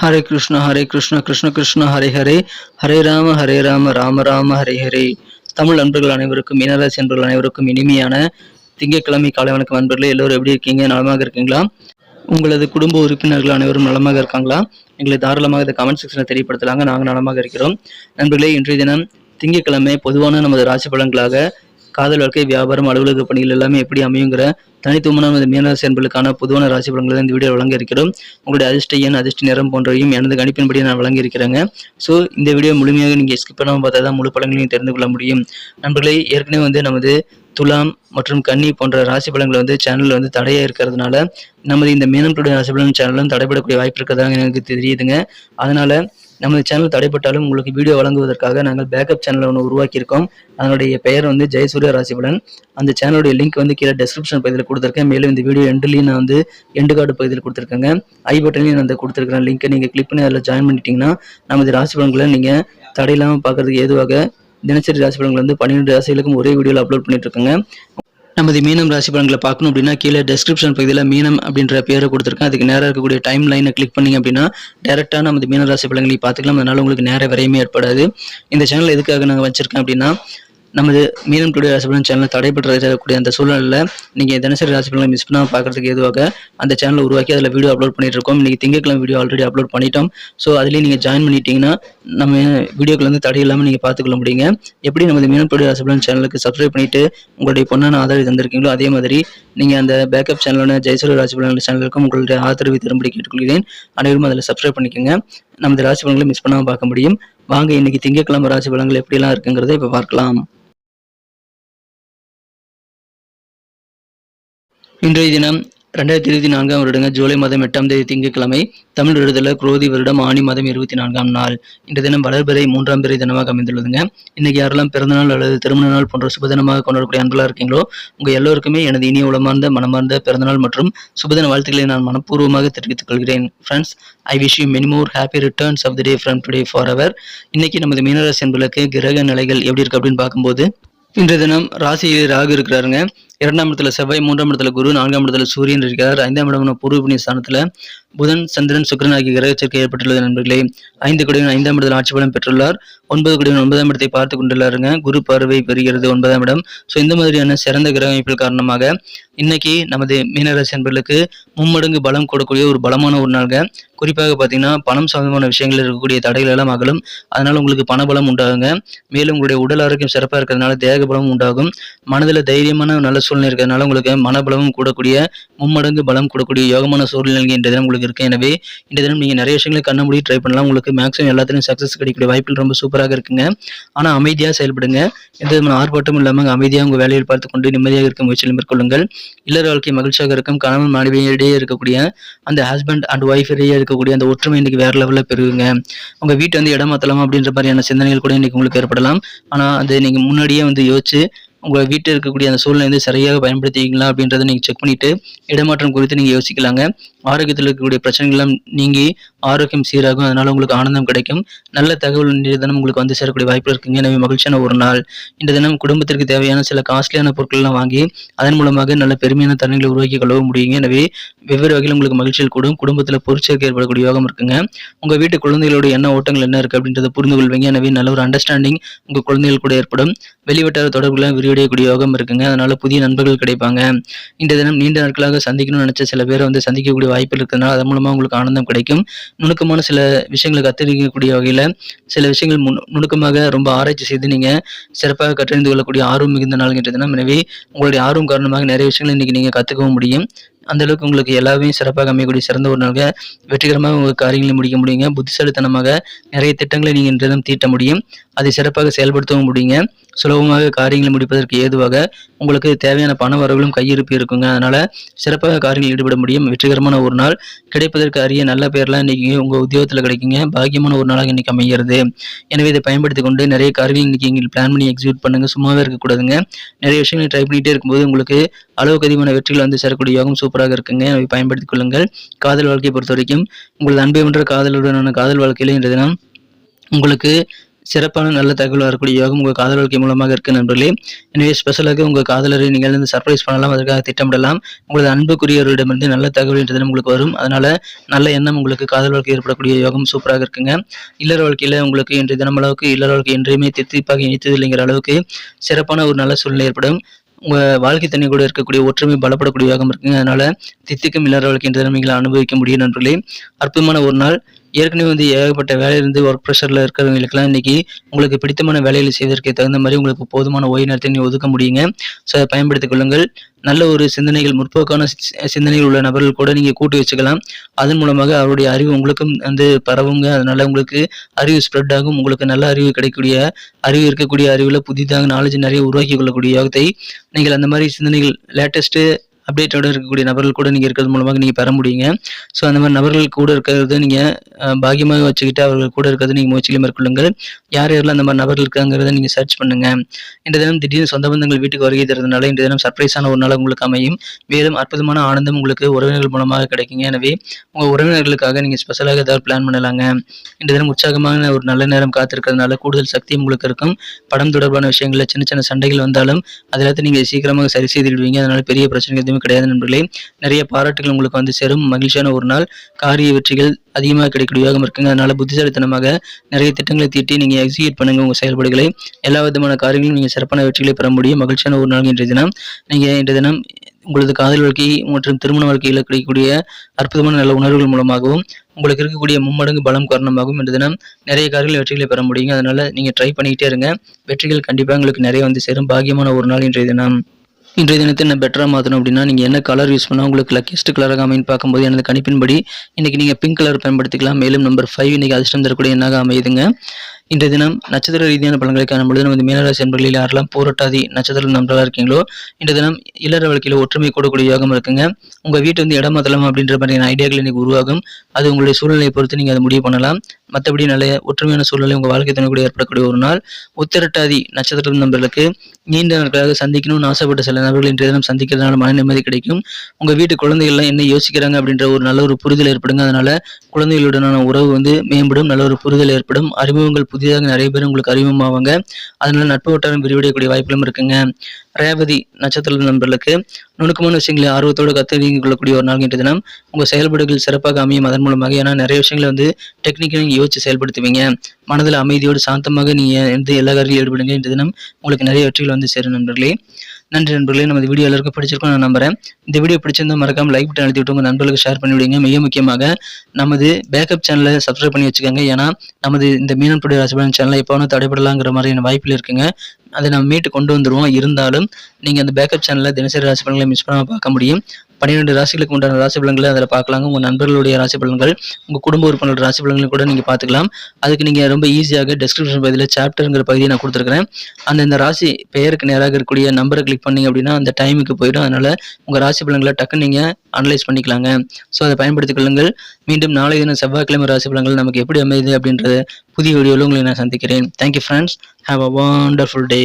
ஹரே கிருஷ்ணா கிருஷ்ண கிருஷ்ண ஹரே ஹரே, ஹரே ராம ராம ராம ஹரே ஹரே. தமிழ் நண்பர்கள் அனைவருக்கும், மீனராசி நண்பர்கள் அனைவருக்கும் இனிமையான திங்கட்கிழமை காலை வணக்கம். நண்பர்களே, எல்லோரும் எப்படி இருக்கீங்க? நலமாக இருக்கீங்களா? உங்களது குடும்ப உறுப்பினர்கள் அனைவரும் நலமாக இருக்காங்களா? எங்களை தாராளமாக இந்த கமெண்ட் செக்ஷனில் தெரியப்படுத்தலாங்க. நாங்கள் நலமாக இருக்கிறோம். நண்பர்களே, இன்றைய தினம் திங்கட்கிழமை பொதுவான நமது ராசி பலன்களாக காதல் வாழ்க்கை, வியாபாரம், அலுவலக பணிகள் எல்லாமே எப்படி அமையுங்கிற தனித்துவமான நமது மீனராசி என்பதற்கான பொதுவான ராசி பலன்களை இந்த வீடியோ வழங்க இருக்கிறோம். உங்களுடைய அதிர்ஷ்ட எண், அதிர்ஷ்ட நிறம் போன்றவையும் எனது கணிப்பின்படி நான் வழங்கி இருக்கிறேங்க. ஸோ இந்த வீடியோ முழுமையாக நீங்கள் ஸ்கிப் பண்ணாமல் பார்த்தா தான் முழு பலன்களையும் தெரிந்து கொள்ள முடியும். நண்பர்களே, ஏற்கனவே நமது துலாம் மற்றும் கன்னி போன்ற ராசி பலன்கள் சேனலில் தடையாக இருக்கிறதுனால நமது இந்த மீனம் டுடே ராசி பலன் சேனலும் தடைபடக்கூடிய வாய்ப்பு இருக்கிறதாங்க எனக்கு தெரியுதுங்க. அதனால நமது சேனல் தடைப்பட்டாலும் உங்களுக்கு வீடியோ வழங்குவதற்காக நாங்கள் பேக்கப் சேனல் ஒன்று உருவாக்கியிருக்கோம். அதனுடைய பெயர் ஜெயசூர்யா ராசி பலன். அந்த சேனலுடைய லிங்க் கீழே டெஸ்கிரிப்ஷன் பகுதியில் கொடுத்துருக்கேன். மேலும் இந்த வீடியோ எண்ட்லையும் நான் எண்டு கார்டு பகுதியில் கொடுத்துருக்கேங்க. ஐ பட்டன்லையும் நான் கொடுத்துருக்கிறேன். லிங்க்கை நீங்கள் கிளிக் பண்ணி அதில் ஜாயின் பண்ணிட்டீங்கன்னா நமது ராசி பலன்களை நீங்கள் தடையில்லாமல் பார்க்கறதுக்கு ஏதுவாக தினசரி ராசி பலன்கள் 12 ராசிகளுக்கும் ஒரே வீடியோவில் அப்லோட் பண்ணிட்டு இருக்கேங்க. நமது மீனம் ராசி பலன்களை பார்க்கணும் அப்படின்னா கீழே டெஸ்கிரிப்ஷன் பகுதியில் மீனம் அப்படின்ற பேரை கொடுத்துருக்கேன். அதுக்கு நேராக இருக்கக்கூடிய டைம் லைனை கிளிக் பண்ணிங்க அப்படின்னா டேரெக்டாக நமது மீன ராசி பலன்களை பார்த்துக்கலாம். அதனால உங்களுக்கு நேர விரையுமே ஏற்படாது. இந்த சேனல் எதுக்காக நாங்கள் வச்சிருக்கேன் அப்படின்னா, நமது மீனம் டுடே ராசி பலன் சேனல் தடைபெற்றக்கூடிய அந்த சூழ்நிலையில் நீங்கள் தினசரி ராசி பலன்களை மிஸ் பண்ணாமல் பார்க்கறதுக்கு ஏதுவாக அந்த சேனலை உருவாக்கி அதில் வீடியோ அப்லோட் பண்ணிட்டு இருக்கோம். இன்றைக்கி திங்கட்கிழமை வீடியோ ஆல்ரெடி அப்லோட் பண்ணிட்டோம். ஸோ அதுலேயும் நீங்கள் ஜாயின் பண்ணிட்டீங்கன்னா நம்ம வீடியோக்கள் தடை இல்லாமல் நீங்கள் பார்த்துக்கொள்ள முடியுங்க. எப்படி நமது மீனம் டுடே ராசி பலன் சேனலுக்கு சப்ஸ்கிரைப் பண்ணிட்டு உங்களுடைய பொண்ணான ஆதரவு தந்திருக்கீங்களோ அதே மாதிரி நீங்கள் அந்த பேக்கப் சேனலான ஜெயசூர்யா ராசி பலன் சேனலுக்கும் உங்களுடைய ஆதரவை திரும்பி கேட்டுக்கொள்கிறேன். அனைவரும் அதில் சப்ஸ்கிரைப் பண்ணிக்கோங்க. நமது ராசி பலன்களை மிஸ் பண்ணாமல் பார்க்க முடியும். வாங்க இன்னைக்கு திங்கட்கிழமை ராசி பலன்கள் எப்படிலாம் இருக்குங்கிறத இப்போ பார்க்கலாம். இன்றைய தினம் 2024 வருடங்க ஜூலை மாதம் 8ஆம் தேதி திங்கட்கிழமை. தமிழ் வருடத்தில் குரோதி வருடம் ஆணி மாதம் 24ஆம் நாள். இந்த தினம் வளர்பிறை 3ஆம் பிறை தினமாக அமைந்துள்ளதுங்க. இன்னைக்கு யாரெல்லாம் பிறந்தநாள் அல்லது திருமண நாள் போன்ற சுபதினமாக கொண்டாடக்கூடிய அன்பர்களாக இருக்கீங்களோ உங்க எல்லோருக்குமே எனது இனிய உளமார்ந்த மனமார்ந்த பிறந்தநாள் மற்றும் சுபதின வாழ்த்துக்களை நான் மனப்பூர்வமாக தெரிவித்துக் கொள்கிறேன். Friends, I wish you many more happy returns of the day from today forever. இன்னைக்கு நமது மீனராசி என்பதற்கு கிரக நிலைகள் எப்படி இருக்கு அப்படின்னு பார்க்கும்போது, இன்றைய தினம் ராசியில் ராகு இருக்கிறாருங்க. 2ஆம் இடத்துல செவ்வாய், 3ஆம் இடத்துல குரு, 4ஆம் இடத்துல சூரியன் இருக்கிறார். 5ஆம் இடம் பூர்வ புண்ணிய ஸ்தானத்துல புதன், சந்திரன், சுக்கிரன் ஆகிய கிரக சேர்க்கை ஏற்பட்டுள்ளது. நண்பர்களே, 5 குடையவன் 5ஆம் இடத்தில் ஆட்சி பலம் பெற்றுள்ளார். 9 குடையவன் 9ஆம் இடத்தை பார்த்து கொண்டுள்ளாருங்க. குரு பார்வை பெறுகிறது 9ஆம் இடம். ஸோ இந்த மாதிரியான சிறந்த கிரக அமைப்பில் காரணமாக இன்னைக்கு நமது மீனராசி என்பர்களுக்கு மும்மடங்கு பலம் கொடுக்கக்கூடிய ஒரு பலமான ஒரு நாள்ங்க. குறிப்பாக பார்த்தீங்கன்னா பணம் சம்பந்தமான விஷயங்கள் இருக்கக்கூடிய தடைகள் எல்லாம் அகலும். அதனால உங்களுக்கு பணபலம் உண்டாகுங்க. மேலும் உங்களுடைய உடல் ஆரோக்கியம் சிறப்பாக இருக்கிறதுனால தேக பலமும் உண்டாகும். மனதில் தைரியமான நல்ல சூழ்நிலை இருக்கிறதுனால உங்களுக்கு மனபலமும் கூடக்கூடிய மும்மடங்கு பலம் கூடக்கூடிய யோகமான சூழ்நிலை இன்றைய தினம் உங்களுக்கு இருக்கு. எனவே இந்த தினம் நீங்கள் நிறைய விஷயங்களை கண்ண மூடி ட்ரை பண்ணலாம். உங்களுக்கு மேக்ஸிமம் எல்லாத்திலும் சக்ஸஸ் கிடைக்கக்கூடிய வாய்ப்புகள் ரொம்ப சூப்பராக இருக்குங்க. ஆனால் அமைதியாக செயல்படுங்க. எந்த விதமான ஆர்ப்பாட்டமும் இல்லாமல் அமைதியாக உங்கள் வேலையில் பார்த்து கொண்டு நிம்மதியாக இருக்க முயற்சியில் மேற்கொள்ளுங்கள். இல்லற வாழ்க்கை மகிழ்ச்சியாக இருக்கும். கணவன் மனைவியிடையே இருக்கக்கூடிய அந்த ஹஸ்பண்ட் அண்ட் ஒய்ஃப் இடையே இருக்கக்கூடிய அந்த ஒற்றுமை இன்னைக்கு வேற லெவலில் பெறுவீங்க. உங்கள் வீட்டை இடமாற்றலாம் அப்படின்ற மாதிரியான சிந்தனைகள் கூட இன்னைக்கு உங்களுக்கு ஏற்படலாம். ஆனால் அது நீங்கள் முன்னாடியே யோசிச்சு உங்கள் வீட்டில் இருக்கக்கூடிய அந்த சூழ்நிலை சரியாக பயன்படுத்திக்கலாம் அப்படின்றத நீங்கள் செக் பண்ணிட்டு இடமாற்றம் குறித்து நீங்கள் யோசிக்கலாங்க. ஆரோக்கியத்தில் இருக்கக்கூடிய பிரச்சனைகள்லாம் நீங்கி ஆரோக்கியம் சீராகும். அதனால உங்களுக்கு ஆனந்தம் கிடைக்கும். நல்ல தகவல் இன்றைய தினம் உங்களுக்கு சேரக்கூடிய வாய்ப்பு இருக்குங்க. எனவே மகிழ்ச்சியான ஒரு நாள். இந்த தினம் குடும்பத்திற்கு தேவையான சில காஸ்ட்லியான பொருட்கள்லாம் வாங்கி அதன் மூலமாக நல்ல பெருமையான தருணங்களை உருவாக்கி கொள்ளவும் முடியுங்க. எனவே வெவ்வேறு வகையில் உங்களுக்கு மகிழ்ச்சியில் கூடும். குடும்பத்தில் பொருட்சேர்க்கை ஏற்படக்கூடிய யோகம் இருக்குங்க. உங்கள் வீட்டு குழந்தைகளோட என்ன ஓட்டங்கள் என்ன இருக்கு அப்படின்றத புரிந்து கொள்வீங்க. எனவே நல்ல ஒரு அண்டர்ஸ்டாண்டிங் உங்கள் குழந்தைகள் கூட ஏற்படும். வெளிவட்டார தொடர்புல விரிவடையக்கூடிய யோகம் இருக்குங்க. அதனால புதிய நண்பர்கள் கிடைப்பாங்க. இந்த தினம் நீண்ட நாட்களாக சந்திக்கணும்னு நினைச்ச சில பேரை சந்திக்கக்கூடிய வாய்ப்பு இருக்கிறதுனால அதன் மூலமா உங்களுக்கு ஆனந்தம் கிடைக்கும். நுணுக்கமான சில விஷயங்களை கற்றறியக்கூடிய வகையில சில விஷயங்கள் நுணுக்கமாக ரொம்ப ஆராய்ச்சி செய்து நீங்க சிறப்பாக கற்றறிந்து கொள்ளக்கூடிய ஆர்வம் மிகுந்த நாள் என்ற தினம். எனவே உங்களுடைய ஆர்வம் காரணமாக நிறைய விஷயங்களை இன்னைக்கு நீங்க கத்துக்கவும் முடியும். அந்த அளவுக்கு உங்களுக்கு எல்லாமே சிறப்பாக அமையக்கூடிய சிறந்த ஒரு நாளாக வெற்றிகரமாக உங்கள் காரியங்களை முடிக்க முடியுங்க. புத்திசாலித்தனமாக நிறைய திட்டங்களை நீங்கள் இன்றைய தினம் தீட்ட முடியும். அதை சிறப்பாக செயல்படுத்தவும் முடியுங்க. சுலபமாக காரியங்களை முடிப்பதற்கு ஏதுவாக உங்களுக்கு தேவையான பண வரவுகளும் கையிருப்பு இருக்குங்க. அதனால சிறப்பாக காரியங்களில் ஈடுபட முடியும். வெற்றிகரமான ஒரு நாள். கிடைப்பதற்கு அரிய நல்ல பேர்லாம் இன்னைக்கு உங்க உத்தியோகத்தில் கிடைக்குங்க. பாக்கியமான ஒரு நாளாக இன்னைக்கு அமைகிறது. எனவே இதை பயன்படுத்தி கொண்டு நிறைய காரியங்கள் இன்னைக்கு நீங்கள் பிளான் பண்ணி எக்ஸிக்யூட் பண்ணுங்க. சும்மாவே இருக்கக்கூடாதுங்க. நிறைய விஷயங்களை ட்ரை பண்ணிட்டே இருக்கும்போது உங்களுக்கு அளவுக்கு அதிகமான வெற்றிகள் சேரக்கூடிய யோகம் சூப்பராக இருக்குங்க. அதை பயன்படுத்திக் கொள்ளுங்கள். காதல் வாழ்க்கையை பொறுத்த வரைக்கும் உங்களது அன்பை வென்ற காதலுடனான காதல் வாழ்க்கையில இன்றைய தினம் உங்களுக்கு சிறப்பான நல்ல தகவல் வரக்கூடிய யோகம் உங்கள் காதல் வாழ்க்கை மூலமாக இருக்கு நண்பர்களே. எனவே ஸ்பெஷலாக உங்கள் காதலரை நீங்கள் வந்து சர்ப்ரைஸ் பண்ணலாம், அதற்காக திட்டமிடலாம். உங்களது அன்புக்குரியவரிடமிருந்து நல்ல தகவல் இன்றைய தினம் உங்களுக்கு வரும். அதனால நல்ல எண்ணம் உங்களுக்கு காதல் வாழ்க்கை ஏற்படக்கூடிய யோகம் சூப்பராக இருக்குங்க. இல்லற வாழ்க்கையில உங்களுக்கு இன்றைய தினம் அளவுக்கு இல்லற வாழ்க்கை என்றையுமே தித்திப்பாக இணைத்தது இல்லைங்கிற அளவுக்கு சிறப்பான ஒரு நல்ல சூழ்நிலை ஏற்படும். உங்க வாழ்க்கை தண்ணி கூட இருக்கக்கூடிய ஒற்றுமை பலப்படக்கூடிய யோகம் இருக்குங்க. அதனால தித்திக்கும் இல்லற வாழ்க்கை இன்றைய தினம் நீங்கள் அனுபவிக்க முடியும் நண்பர்களே. அற்புதமான ஒரு நாள். ஏற்கனவே வந்து ஏகப்பட்ட வேலையிலிருந்து ஒர்க் ப்ரெஷரில் இருக்கிறவங்களுக்குலாம் இன்னைக்கு உங்களுக்கு பிடித்தமான வேலைகளை செய்வதற்கு தகுந்த மாதிரி உங்களுக்கு போதுமான ஓய்வு நேரத்தை நீங்கள் ஒதுக்க முடியுங்க. ஸோ அதை பயன்படுத்திக் கொள்ளுங்கள். நல்ல ஒரு சிந்தனைகள், முற்போக்கான சிந்தனைகள் உள்ள நபர்கள் கூட நீங்கள் கூட்டு வச்சுக்கலாம். அதன் மூலமாக அவருடைய அறிவு உங்களுக்கும் வந்து பரவுங்க. அதனால உங்களுக்கு அறிவு ஸ்ப்ரெட் ஆகும். உங்களுக்கு நல்ல அறிவு கிடைக்கக்கூடிய இருக்கக்கூடிய அறிவில் புதிதாக நாலேஜ் நிறைய உருவாக்கி கொள்ளக்கூடிய யோகத்தை நீங்கள் அந்த மாதிரி சிந்தனைகள் லேட்டஸ்ட்டு அப்டேட்டோட இருக்கக்கூடிய நபர்கள் கூட நீங்கள் இருக்கிறது மூலமாக நீங்கள் பெற முடியுங்க. ஸோ அந்த மாதிரி நபர்கள் கூட இருக்கிறது நீங்கள் பாக்கியமாக வச்சுக்கிட்டு அவர்கள் கூட இருக்கிறது நீங்கள் முயற்சிகளை மேற்கொள்ளுங்கள். யார் யாரெல்லாம் அந்த மாதிரி நபர்கள் இருக்காங்கிறத நீங்கள் சர்ச் பண்ணுங்க. இன்றைய தினம் திடீர்னு சொந்த பந்தங்கள் வீட்டுக்கு வருகை தரதுனால இன்றைய தினம் சர்ப்ரைஸான ஒரு நாள் உங்களுக்கு அமையும். மேலும் அற்புதமான ஆனந்தம் உங்களுக்கு உறவினர்கள் மூலமாக கிடைக்குங்க. எனவே உங்கள் உறவினர்களுக்காக நீங்கள் ஸ்பெஷலாக ஏதாவது பிளான் பண்ணலாங்க. இன்றைய தினம் உற்சாகமான ஒரு நல்ல நேரம் காத்திருக்கிறதுனால கூடுதல் சக்தியும் உங்களுக்கு இருக்கும். படம் தொடர்பான விஷயங்களில் சின்ன சின்ன சண்டைகள் வந்தாலும் அதில் நீங்கள் சீக்கிரமாக சரி செய்துவிடுவீங்க. அதனால பெரிய பிரச்சனைகள் கிடையாது நண்பர்களே. நிறைய பாராட்டுகள் உங்களுக்கு வந்து சேரும். மகிழ்ச்சியான ஒரு நாள். காரிய வெற்றிகள் அதிகமாக கிடைக்கக்கூடிய யோகம் இருக்குங்க. அதனால புத்திசாலித்தனமாக நிறைய திட்டங்களை தீட்டி நீங்க எக்ஸிக்யூட் பண்ணுங்க உங்க செயல்பாடுகளை. எல்லா விதமான காரியங்களும் நீங்க சிறப்பான வெற்றிகளை பெற முடியும். மகிழ்ச்சியான ஒரு நாள் இன்றைய தினம். நீங்க இன்றைய தினம் உங்களது காதல் வாழ்க்கை மற்றும் திருமண வாழ்க்கையில் கிடைக்கக்கூடிய அற்புதமான நல்ல உணர்வுகள் மூலமாகவும் உங்களுக்கு இருக்கக்கூடிய மும்மடங்கு பலம் காரணமாகவும் இன்றைய தினம் நிறைய காரியங்கள் வெற்றிகளை பெற முடியுங்க. அதனால நீங்க ட்ரை பண்ணிக்கிட்டே இருங்க. வெற்றிகள் கண்டிப்பாக உங்களுக்கு நிறைய வந்து சேரும். பாக்கியமான ஒரு நாள் இன்றைய தினம். இன்றைய தினத்தை என்ன பெட்டராக மாற்றணும் அப்படின்னா, நீங்கள் என்ன கலர் யூஸ் பண்ணால் உங்களுக்கு லக்கியஸ்ட் கலராக அமைன்னு பார்க்கும்போது எனது கணிப்பின்படி இன்றைக்கி நீங்கள் பிங்க் கலர் பயன்படுத்திக்கலாம். மேலும் நம்பர் 5 இன்றைக்கி அதிர்ஷ்டம் தரக்கூடிய எண்ணாக அமையுதுங்க. இன்றைய தினம் நட்சத்திர ரீதியான பலன்களை காணும்பொழுது நமது மீனராசி என்பர்களில் யாரெல்லாம் பூரட்டாதி நட்சத்திரம் நண்பர்களாக இருக்கீங்களோ இன்றைய தினம் இல்லற வாழ்க்கையில் ஒற்றுமை கூடக்கூடிய யோகம் இருக்குங்க. உங்கள் வீட்டு வந்து இடம் மாற்றலாம் அப்படின்ற மாதிரியான ஐடியாக்கள் இன்னைக்கு உருவாகும். அது உங்களுடைய சூழ்நிலையை பொறுத்து நீங்கள் அதை முடிவு பண்ணலாம். மற்றபடி நல்ல ஒற்றுமையான சூழ்நிலை உங்கள் வாழ்க்கை துணை கூட ஏற்படக்கூடிய ஒரு நாள். உத்திரட்டாதி நட்சத்திரம் நண்பர்களுக்கு நீண்ட நாட்களாக சந்திக்கணும்னு ஆசைப்பட்ட சில நபர்கள் இன்றைய தினம் சந்திக்கிறதுனால மன நிம்மதி கிடைக்கும். உங்கள் வீட்டு குழந்தைகள்லாம் என்ன யோசிக்கிறாங்க அப்படின்ற ஒரு நல்ல ஒரு புரிதல் ஏற்படுங்க. அதனால குழந்தைகளுடனான உறவு வந்து மேம்படும். நல்ல ஒரு புரிதல் ஏற்படும். அறிமுகங்கள் புதிதாக நிறைய பேர் உங்களுக்கு அறிமுகமாவாங்க. அதனால நட்பு வட்டாரம் விரிவடையக்கூடிய வாய்ப்புகளும் இருக்குங்க. ரேவதி நட்சத்திர நண்பர்களுக்கு நுணுக்கமான விஷயங்களை ஆர்வத்தோடு கற்றுக் கொள்ளக்கூடிய ஒரு நாள் இன்றைய தினம். உங்கள் செயல்பாடுகள் சிறப்பாக அமையும். அதன் மூலமாக ஏன்னா நிறைய விஷயங்களை வந்து டெக்னிக்கலாக நீங்கள் யோசிச்சு செயல்படுத்துவீங்க. மனதில் அமைதியோடு சாந்தமாக நீங்கள் எந்த எல்லா காரியம் ஈடுபடுங்க. இன்றைய தினம் உங்களுக்கு நிறைய வெற்றிகள் வந்து சேரும் நண்பர்களே. நன்றி நண்பர்களே. நமது வீடியோ எல்லாருக்கும் பிடிச்சிருக்கும் நான் நம்புறேன். இந்த வீடியோ பிடிச்சிருந்தா மறக்காம லைக் பட்டன் அழுத்தி விட்டு உங்கள் நண்பர்களுக்கு ஷேர் பண்ணிவிடுங்க. மிக முக்கியமாக நமது பேக்கப் சேனலை சப்ஸ்கிரைப் பண்ணி வச்சுக்கோங்க. ஏன்னா நமது இந்த மீனன் டுடே ராசிபலன் சேனலை எப்போ வேணால் தடைபடலாங்கிற மாதிரியான வாய்ப்பில் இருக்குங்க. அதை நம்ம மீட்டு கொண்டு வந்துடுவோம். இருந்தாலும் நீங்கள் அந்த பேக்கப் சேனலில் தினசரி ராசி பலன்களை மிஸ் பண்ணாமல் பார்க்க முடியும். 12 ராசிகளுக்கு உண்டான ராசி பலன்களை அதில் பார்க்கலாங்க. உங்கள் நண்பர்களுடைய ராசி பலன்கள், உங்கள் குடும்ப உறுப்பினர் ராசி பலன்களை கூட நீங்கள் பார்த்துக்கலாம். அதுக்கு நீங்கள் ரொம்ப ஈஸியாக டிஸ்கிரிப்ஷன் பகுதியில் சாப்டருங்கிற பகுதியை நான் கொடுத்துருக்கிறேன். அந்த ராசி பெயருக்கு நேராக இருக்கக்கூடிய நம்பரை கிளிக் பண்ணிங்க அப்படின்னா அந்த டைமுக்கு போயிடும். அதனால் உங்கள் ராசி பலன்களை டக்குன்னு நீங்கள் அனலைஸ் பண்ணிக்கலாங்க. ஸோ அதை பயன்படுத்திக் கொள்ளுங்கள். மீண்டும் நாளை தினம் செவ்வாய்க்கிழமை ராசி பலன்கள் நமக்கு எப்படி அமையுது அப்படின்றத புதிய வீடியோவில் உங்களை நான் சந்திக்கிறேன். Thank you friends. Have a wonderful day.